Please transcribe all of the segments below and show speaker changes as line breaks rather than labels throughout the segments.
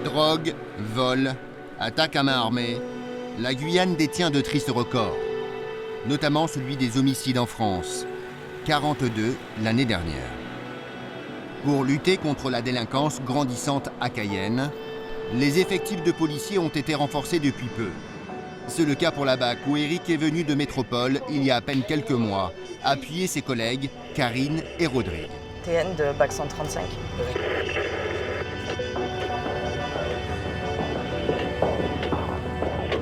Drogue, vol, attaque à main armée, la Guyane détient de tristes records, notamment celui des homicides en France, 42 l'année dernière. Pour lutter contre la délinquance grandissante à Cayenne, les effectifs de policiers ont été renforcés depuis peu. C'est le cas pour la BAC où Eric est venu de métropole il y a à peine quelques mois, appuyer ses collègues Karine et Rodrigue.
TN de BAC 135.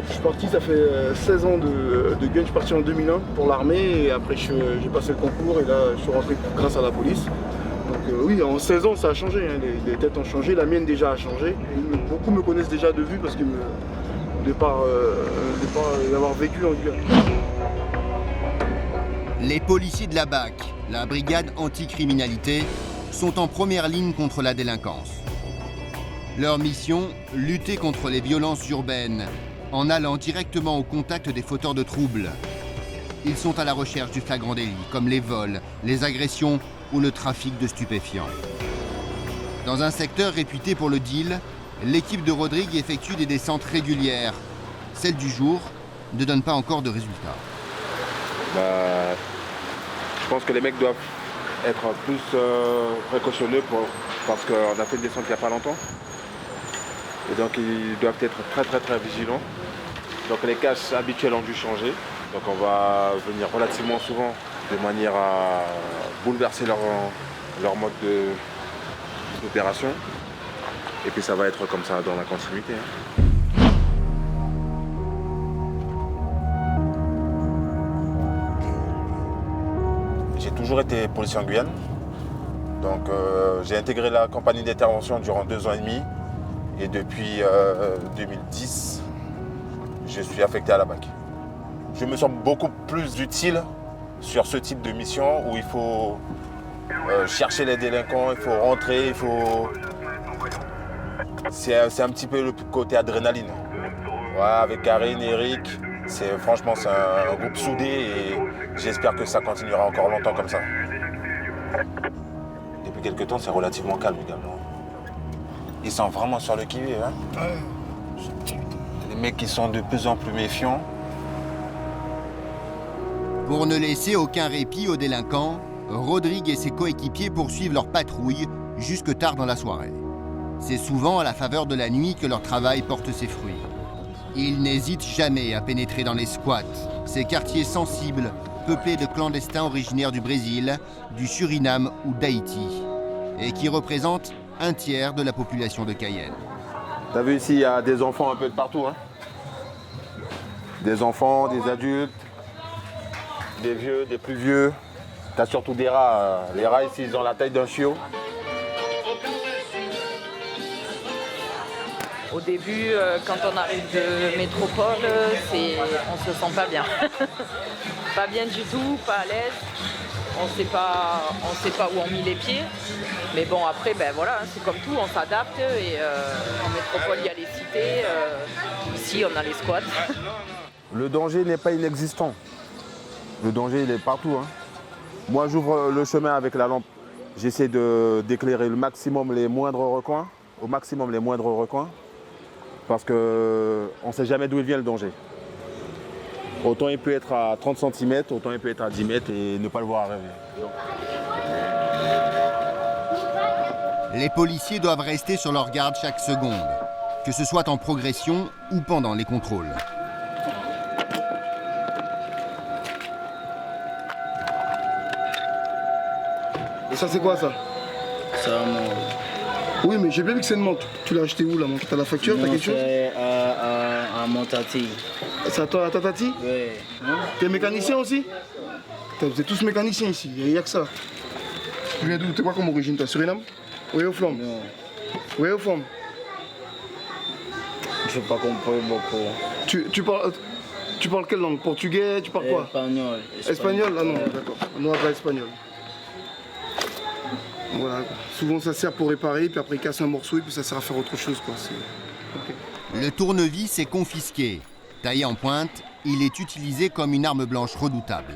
Je suis parti, ça fait 16 ans de gun. Je suis parti en 2001 pour l'armée et après j'ai passé le concours et là je suis rentré grâce à la police. Donc oui, en 16 ans ça a changé, hein. Les têtes ont changé, la mienne déjà a changé. Beaucoup me connaissent déjà de vue parce que de par avoir vécu en Guyane.
Les policiers de la BAC, la brigade anticriminalité, sont en première ligne contre la délinquance. Leur mission, lutter contre les violences urbaines en allant directement au contact des fauteurs de troubles. Ils sont à la recherche du flagrant délit, comme les vols, les agressions ou le trafic de stupéfiants. Dans un secteur réputé pour le deal, l'équipe de Rodrigue effectue des descentes régulières. Celle du jour ne donne pas encore de résultats.
Je pense que les mecs doivent être plus précautionneux parce qu'on a fait une descente il n'y a pas longtemps. Et donc ils doivent être très vigilants. Donc les caches habituelles ont dû changer. Donc on va venir relativement souvent de manière à bouleverser leur mode d'opération. Et puis ça va être comme ça dans la continuité. J'ai toujours été policier en Guyane. Donc j'ai intégré la compagnie d'intervention durant 2 ans et demi. Et depuis 2010, je suis affecté à la BAC. Je me sens beaucoup plus utile sur ce type de mission où il faut chercher les délinquants, il faut rentrer, C'est un petit peu le côté adrénaline. Ouais, avec Karine et Eric, franchement c'est un groupe soudé et j'espère que ça continuera encore longtemps comme ça. Depuis quelques temps, c'est relativement calme également. Ils sont vraiment sur le qui-vive. Hein. Ouais. Les mecs qui sont de plus en plus méfiants.
Pour ne laisser aucun répit aux délinquants, Rodrigue et ses coéquipiers poursuivent leur patrouille jusque tard dans la soirée. C'est souvent à la faveur de la nuit que leur travail porte ses fruits. Ils n'hésitent jamais à pénétrer dans les squats, ces quartiers sensibles, peuplés de clandestins originaires du Brésil, du Suriname ou d'Haïti, et qui représentent un tiers de la population de Cayenne.
T'as vu ici, il y a des enfants un peu de partout. Hein. Des enfants, des adultes, des vieux, des plus vieux. T'as surtout des rats. Les rats ici, ils ont la taille d'un chiot.
Au début, quand on arrive de métropole, on se sent pas bien. Pas bien du tout, pas à l'aise. On sait pas où on met les pieds. Mais bon, après, voilà, c'est comme tout, on s'adapte. Et en métropole, il y a les cités. Ici, on a les squats.
Le danger n'est pas inexistant. Le danger, il est partout. Hein. Moi, j'ouvre le chemin avec la lampe. J'essaie d'éclairer au maximum les moindres recoins. Parce qu'on ne sait jamais d'où il vient le danger. Autant il peut être à 30 cm, autant il peut être à 10 mètres et ne pas le voir arriver.
Les policiers doivent rester sur leur garde chaque seconde, que ce soit en progression ou pendant les contrôles.
Et ça c'est quoi ça?
Ça, mon...
Oui, mais j'ai bien vu que c'est une montre. Tu l'as acheté où la montre? T'as la facture? T'as quelque chose?
C'est à mon tati.
C'est à toi, à ta tati?
Oui.
T'es mécanicien aussi? Vous êtes tous mécaniciens ici, il n'y a que ça. Tu viens d'où? T'es quoi comme origine? T'as Suriname? Oui, au flammes.
Non.
Oui, au flammes.
Je n'ai pas compris beaucoup.
Tu parles quelle langue? Portugais? Tu parles quoi?
Espagnol.
Espagnol? Ah non, d'accord. On pas espagnol. Voilà. Souvent ça sert pour réparer, puis après il casse un morceau et puis ça sert à faire autre chose, quoi. Okay.
Le tournevis est confisqué. Taillé en pointe, il est utilisé comme une arme blanche redoutable.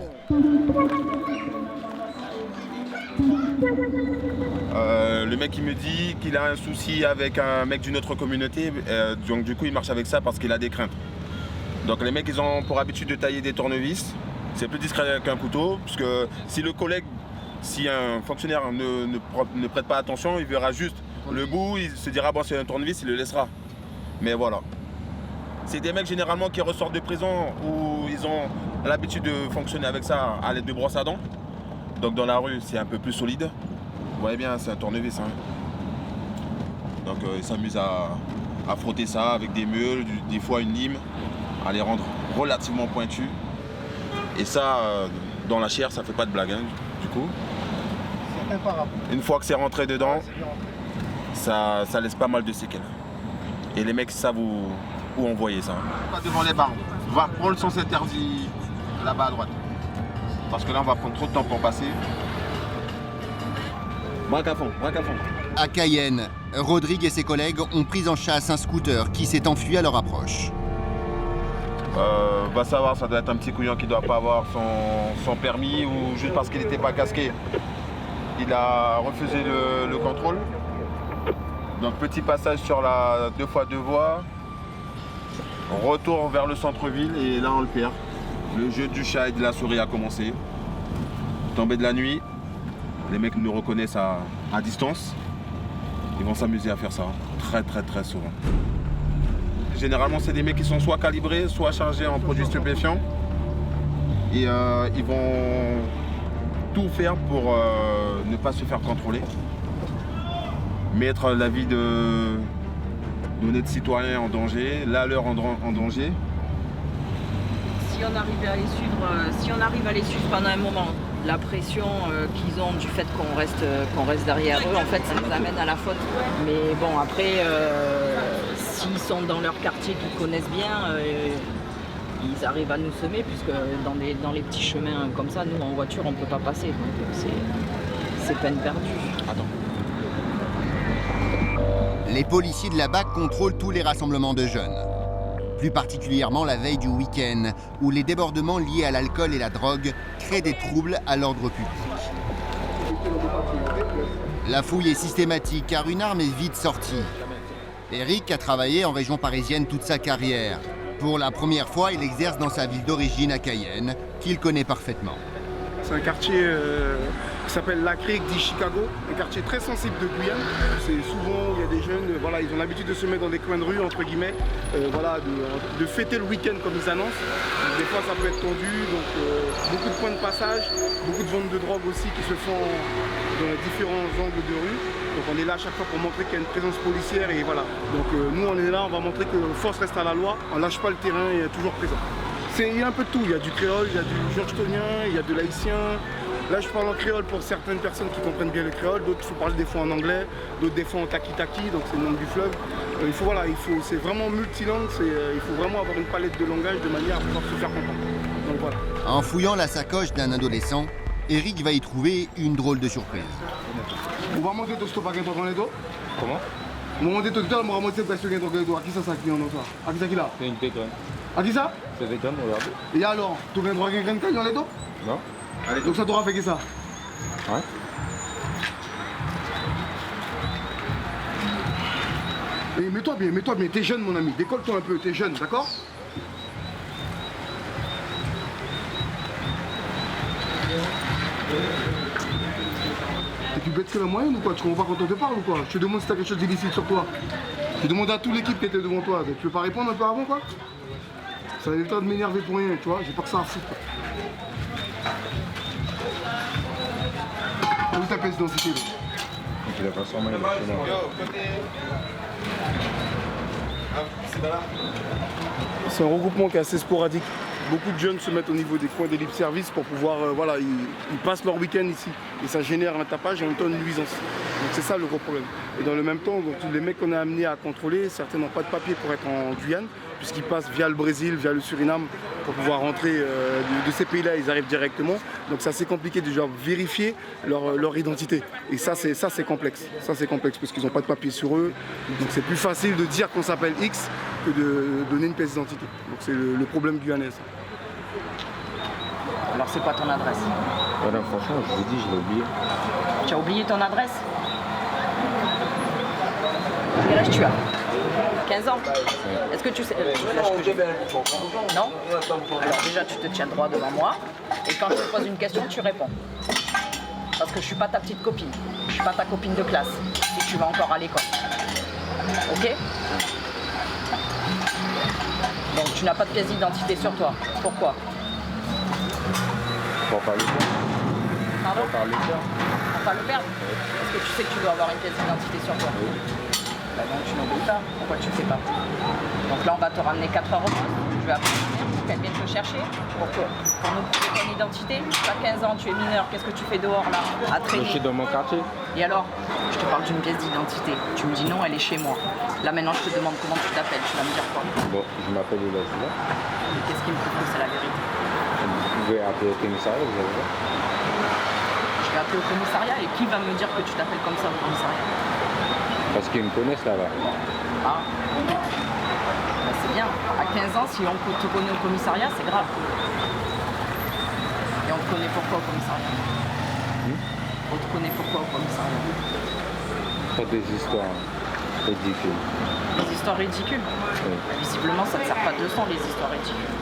Le mec il me dit qu'il a un souci avec un mec d'une autre communauté, donc du coup il marche avec ça parce qu'il a des craintes. Donc les mecs ils ont pour habitude de tailler des tournevis, c'est plus discret qu'un couteau, parce que si un fonctionnaire ne prête pas attention, il verra juste le bout, il se dira bon c'est un tournevis, il le laissera. Mais voilà. C'est des mecs généralement qui ressortent de prison où ils ont l'habitude de fonctionner avec ça à l'aide de brosse à dents. Donc dans la rue c'est un peu plus solide. Vous voyez bien, c'est un tournevis. Hein. Donc ils s'amusent à frotter ça avec des meules, des fois une lime, à les rendre relativement pointus. Et ça, dans la chair, ça fait pas de blague, hein, du coup.
C'est imparable.
Une fois que c'est rentré dedans, ça laisse pas mal de séquelles. Et les mecs savent où envoyer ça.
Pas devant les barres. On va reprendre le sens interdit là-bas à droite. Parce que là, on va prendre trop de temps pour passer. Braque à fond, braque à fond.
À Cayenne, Rodrigue et ses collègues ont pris en chasse un scooter qui s'est enfui à leur approche.
Va savoir, ça doit être un petit couillon qui doit pas avoir son permis ou juste parce qu'il n'était pas casqué. Il a refusé le contrôle. Donc petit passage sur la 2x2 voies. Retour vers le centre-ville et là on le perd. Le jeu du chat et de la souris a commencé. Tombée de la nuit, les mecs nous reconnaissent à distance. Ils vont s'amuser à faire ça très souvent. Généralement c'est des mecs qui sont soit calibrés, soit chargés en produits stupéfiants. Et ils vont tout faire pour ne pas se faire contrôler. Mettre la vie de notre citoyen en danger, la leur en danger.
Si on arrive à les suivre pendant un moment, la pression qu'ils ont du fait qu'on reste derrière eux, en fait, ça nous amène à la faute. Mais bon, après, s'ils sont dans leur quartier qu'ils connaissent bien, ils arrivent à nous semer, puisque dans les petits chemins comme ça, nous, en voiture, on ne peut pas passer. Donc c'est peine perdue.
Attends.
Les policiers de la BAC contrôlent tous les rassemblements de jeunes. Plus particulièrement la veille du week-end, où les débordements liés à l'alcool et la drogue créent des troubles à l'ordre public. La fouille est systématique car une arme est vite sortie. Eric a travaillé en région parisienne toute sa carrière. Pour la première fois, il exerce dans sa ville d'origine à Cayenne, qu'il connaît parfaitement.
C'est un quartier qui s'appelle La Crique dit Chicago, un quartier très sensible de Guyane. C'est souvent où il y a des jeunes, voilà, ils ont l'habitude de se mettre dans des coins de rue, entre guillemets, voilà, de fêter le week-end comme ils annoncent. Donc, des fois ça peut être tendu, donc beaucoup de points de passage, beaucoup de ventes de drogue aussi qui se font dans les différents angles de rue. Donc on est là à chaque fois pour montrer qu'il y a une présence policière et voilà. Donc nous on est là, on va montrer que force reste à la loi, on lâche pas le terrain et est toujours présent. Il y a un peu de tout, il y a du créole, il y a du georgetonien, il y a de l'haïtien. Là je parle en créole pour certaines personnes qui comprennent bien le créole, d'autres il faut parler des fois en anglais, d'autres des fois en taki-taki, donc c'est le nom du fleuve. C'est vraiment multilingue, il faut vraiment avoir une palette de langage de manière à pouvoir se faire comprendre. Donc voilà.
En fouillant la sacoche d'un adolescent, Eric va y trouver une drôle de surprise.
On va monter tout ce paquet dans les dos.
Comment?
On va monter tout le temps, on va monter presque dans les dos. À qui ça qui en a? À qui ça qui là?
C'est une pécane.
À qui ça?
C'est pécane, regarde.
Et alors, tu viens droit quelqu'un dans les dos?
Non?
Allez, donc ça t'aura fait que ça?
Ouais.
Et mets-toi bien, t'es jeune mon ami, décolle-toi un peu, t'es jeune, d'accord? T'es plus bête que la moyenne ou quoi? Tu comprends pas quand on te parle ou quoi? Je te demande si t'as quelque chose d'illicite sur toi. Je demande à toute l'équipe qui était devant toi, tu peux pas répondre un peu avant quoi? Ça a le temps de m'énerver pour rien, tu vois, j'ai pas que ça à foutre. Où ta pièce d'identité là?
Il a pas son main, il est
C'est un regroupement qui est assez sporadique. Beaucoup de jeunes se mettent au niveau des coins des libre-service pour pouvoir, voilà, ils passent leur week-end ici. Et ça génère un tapage et en même temps une nuisance. Donc c'est ça le gros problème. Et dans le même temps, donc, tous les mecs qu'on a amenés à contrôler, certains n'ont pas de papier pour être en Guyane, puisqu'ils passent via le Brésil, via le Suriname, pour pouvoir rentrer de ces pays-là, ils arrivent directement. Donc c'est assez compliqué de genre, vérifier leur identité. Et ça c'est complexe. Ça c'est complexe parce qu'ils n'ont pas de papier sur eux. Donc c'est plus facile de dire qu'on s'appelle X que de donner une pièce d'identité. Donc c'est le problème guyanais. Ça.
Alors c'est quoi ton adresse?
Voilà, franchement, je vous dis, je l'ai oublié.
Tu as oublié ton adresse? Quel âge tu as? 15 ans. Est-ce que tu sais l'âge que j'ai? Non? Alors déjà, tu te tiens droit devant moi. Et quand je te pose une question, tu réponds. Parce que je suis pas ta petite copine. Je suis pas ta copine de classe. Si tu vas encore à l'école. Ok? Donc tu n'as pas de pièce d'identité sur toi. Pourquoi?
Pour pas le faire.
Pardon?
Pour pas le faire.
Pour pas le perdre? Est-ce que tu sais que tu dois avoir une pièce d'identité sur toi? Bah donc tu n'obéis pas. Pourquoi tu ne sais pas? Donc là on va te ramener 4 heures au poste. Je vais appeler une mère pour qu'elle vienne te chercher. Pour nous prouver ton identité. Tu as 15 ans, tu es mineur. Qu'est-ce que tu fais dehors là? À
Je
traîner.
suis dans mon quartier.
Et alors? Je te parle d'une pièce d'identité. Tu me dis non, elle est chez moi. Là maintenant je te demande comment tu t'appelles. Tu vas me dire quoi?
Bon, je m'appelle Elazila.
Mais qu'est-ce qui me prouve que c'est la vérité?
Vous pouvez appeler au commissariat, vous allez voir.
Je vais appeler au commissariat et qui va me dire que tu t'appelles comme ça au commissariat?
Parce qu'ils me connaissent là-bas.
Ah, bah, c'est bien. À 15 ans, si on te connaît au commissariat, c'est grave. Et on te connaît pourquoi au commissariat? On te connaît pourquoi au commissariat?
Pas des histoires ridicules.
Les histoires ridicules?
Oui.
Bah, visiblement, ça ne sert pas de leçon, les histoires ridicules.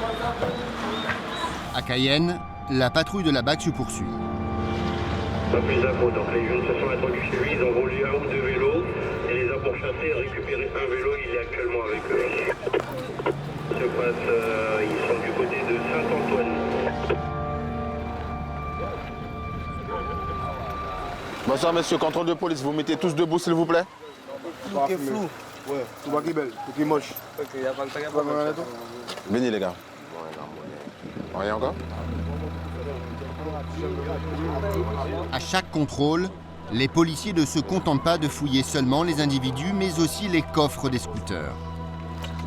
À Cayenne, la patrouille de la BAC se poursuit.
Pas plus d'infos, donc les jeunes se sont introduits chez lui, ils ont volé 1 ou 2 vélos et les a pourchassés et récupéré un vélo, il est actuellement avec eux. Se passe, ils sont du côté de Saint-Antoine.
Bonsoir monsieur, contrôle de police, vous mettez tous debout s'il vous plaît.
Tout est flou. Ouais, tout va qui est belle, tout est moche.
Venez les gars. Rien encore?
À chaque contrôle, les policiers ne se contentent pas de fouiller seulement les individus, mais aussi les coffres des scooters.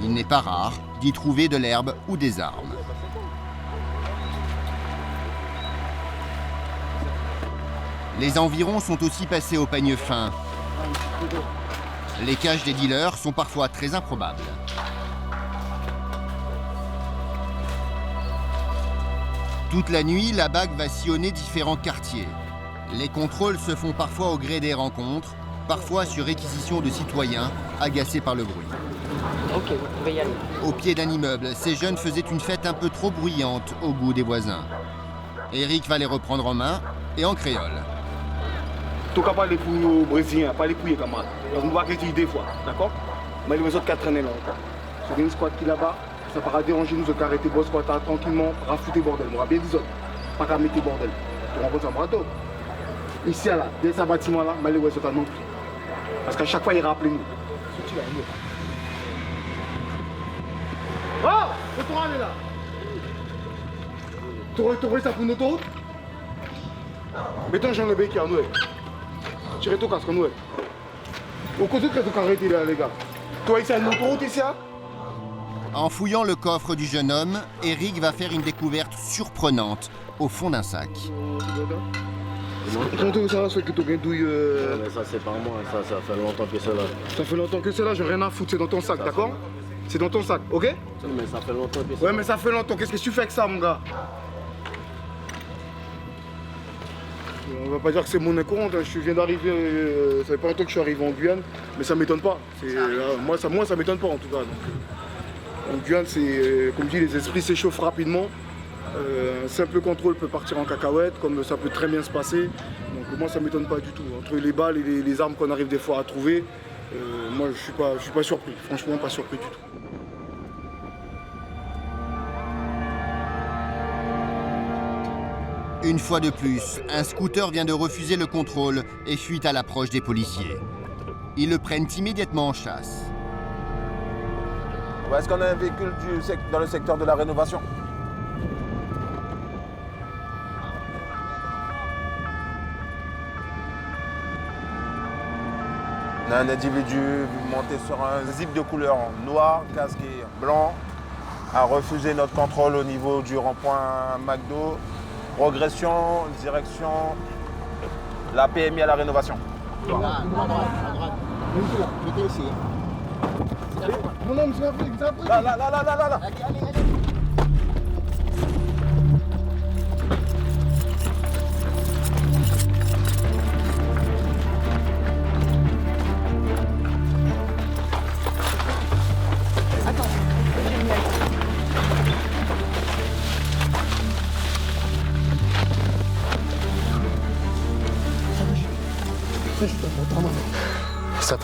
Il n'est pas rare d'y trouver de l'herbe ou des armes. Les environs sont aussi passés au peigne fin. Les caches des dealers sont parfois très improbables. Toute la nuit, la BAC va sillonner différents quartiers. Les contrôles se font parfois au gré des rencontres, parfois sur réquisition de citoyens agacés par le bruit.
Ok, vous pouvez y aller.
Au pied d'un immeuble, ces jeunes faisaient une fête un peu trop bruyante au goût des voisins. Eric va les reprendre en main et en créole.
Tout cas, pas les pouilles aux Brésiliens, pas les pouilles comme ça. On va critiquer des fois, d'accord? Mais les autres 4 traînés là encore. C'est une squad qui est là-bas, ça va déranger nous, de arrêter le squat tranquillement, rafouter bordel. On va bien dire, pas qu'à mettre bordel. Tu rencontres ça, barato. Ici, là, dès ce bâtiment là, mais les autres non plus. Parce qu'à chaque fois, ils rappellent nous. Oh! Retour aller là! Tu aurais ça pour une autoroute? Mettons Jean Lebé qui est en nous. Tirez tout casque en nous. Au côté que tu arrêté là, les gars. Toi, ici, une autoroute ici, hein?
En fouillant le coffre du jeune homme, Eric va faire une découverte surprenante au fond d'un sac.
Quand tu ça, c'est que tu as douille.
Mais ça c'est pas moi, ça fait longtemps que c'est là.
Ça fait longtemps que c'est là, j'ai rien à foutre, c'est dans ton sac, d'accord? C'est dans ton sac, ok?
Mais ça fait longtemps que c'est
Ouais, mais ça fait longtemps, qu'est-ce que tu fais avec ça, mon gars? On va pas dire que c'est mon incompte, hein. Je viens d'arriver, ça fait pas longtemps que je suis arrivé en Guyane, mais ça m'étonne pas. Moi, ça m'étonne pas en tout cas. Donc, en Guyane, c'est, comme je dis, les esprits s'échauffent rapidement. Un simple contrôle peut partir en cacahuète, comme ça peut très bien se passer. Donc moi, ça m'étonne pas du tout. Entre les balles et les armes qu'on arrive des fois à trouver, moi, je suis pas surpris. Franchement, pas surpris du tout.
Une fois de plus, un scooter vient de refuser le contrôle et fuit à l'approche des policiers. Ils le prennent immédiatement en chasse.
Est-ce qu'on a un véhicule dans le secteur de la rénovation? On a un individu monté sur un zip de couleur noir, casqué blanc, a refusé notre contrôle au niveau du rond-point McDo. Progression, direction, la PMI à la rénovation.
Non, non, mais c'est
Là.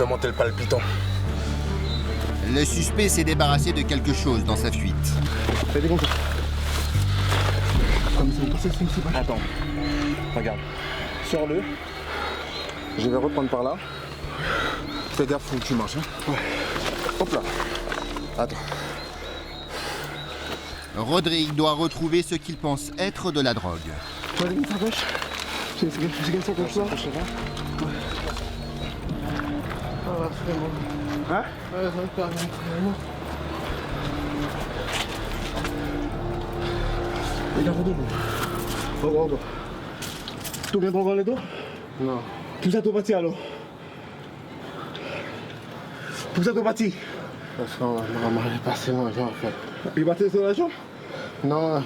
Comment t'es le palpitant?
Le suspect s'est débarrassé de quelque chose dans sa fuite.
Fais comme ça. Comme ça, c'est pas.
Attends, regarde. Sors-le. Je vais reprendre par là. Fais gaffe où tu marches. Hein. Ouais. Hop là. Attends.
Rodrigue doit retrouver ce qu'il pense être de la drogue.
Tu vois, sa gauche. C'est comme ça, comme ça. Ah, c'est bon. Hein? Ouais, ça va faire bien. Il a redoublé. Regarde. Tout bien dans les dos? Non. Tout ça t'au bâti alors? Tout ça t'au bâti?
Parce qu'on m'a passé l'argent en fait.
Il battait sur la jambe?
Non,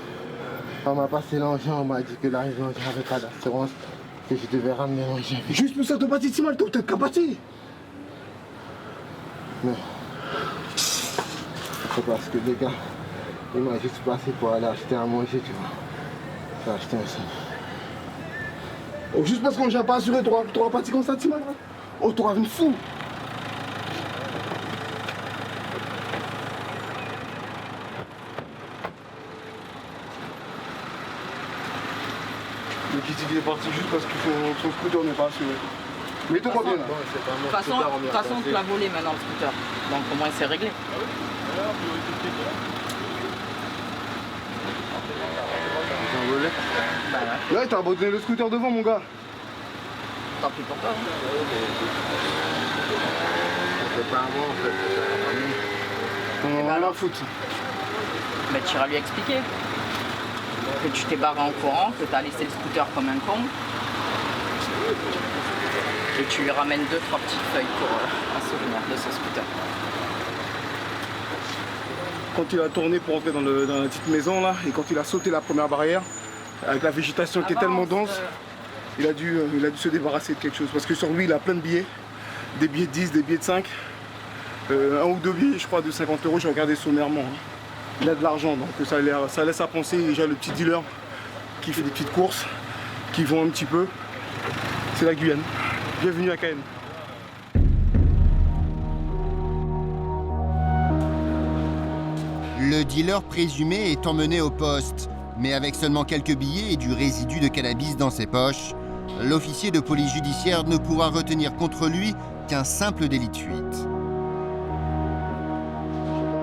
on m'a passé l'argent, on m'a dit que l'argent j'avais pas d'assurance, que je devais ramener l'argent.
Juste pour ça t'au bâti, si mal, t'es capati?
Mais c'est parce que les gars, il m'a juste passé pour aller acheter à manger, tu vois. J'ai acheté un sac.
Oh, juste parce qu'on n'a pas assuré, t'auras parti comme ça, Timal. Oh, t'auras une fou. Le Kitty est parti juste parce que son scooter n'est pas assuré. Mais toi, bien là.
De toute façon, tu l'as volé maintenant le scooter. Donc au moins c'est réglé.
Là, t'as abandonné le scooter devant, mon gars.
Tant pis pour toi.
C'est pas à moi en fait.
On a rien à foutre.
Mais tu iras lui expliquer que tu t'es barré en courant, que tu as laissé le scooter comme un con. Et tu lui ramènes 2-3 petites feuilles pour un souvenir de ce scooter.
Quand il a tourné pour entrer dans la petite maison là, et quand il a sauté la première barrière, avec la végétation qui est tellement dense, il a dû se débarrasser de quelque chose. Parce que sur lui, il a plein de billets, des billets de 10, des billets de 5, un ou deux billets, je crois, de 50 €, j'ai regardé sommairement. Hein. Il a de l'argent, donc ça laisse à penser déjà le petit dealer qui fait des petites courses, qui vend un petit peu. C'est la Guyane. Bienvenue à Cayenne.
Le dealer présumé est emmené au poste, mais avec seulement quelques billets et du résidu de cannabis dans ses poches, l'officier de police judiciaire ne pourra retenir contre lui qu'un simple délit de fuite.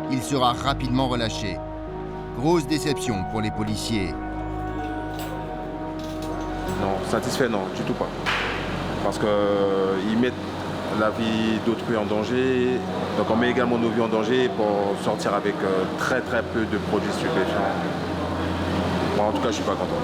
Il sera rapidement relâché. Grosse déception pour les policiers.
Non, satisfait, non, du tout pas. Parce qu'ils mettent la vie d'autrui en danger, donc on met également nos vies en danger pour sortir avec très très peu de produits stupéfiants. Moi en tout cas je suis pas content.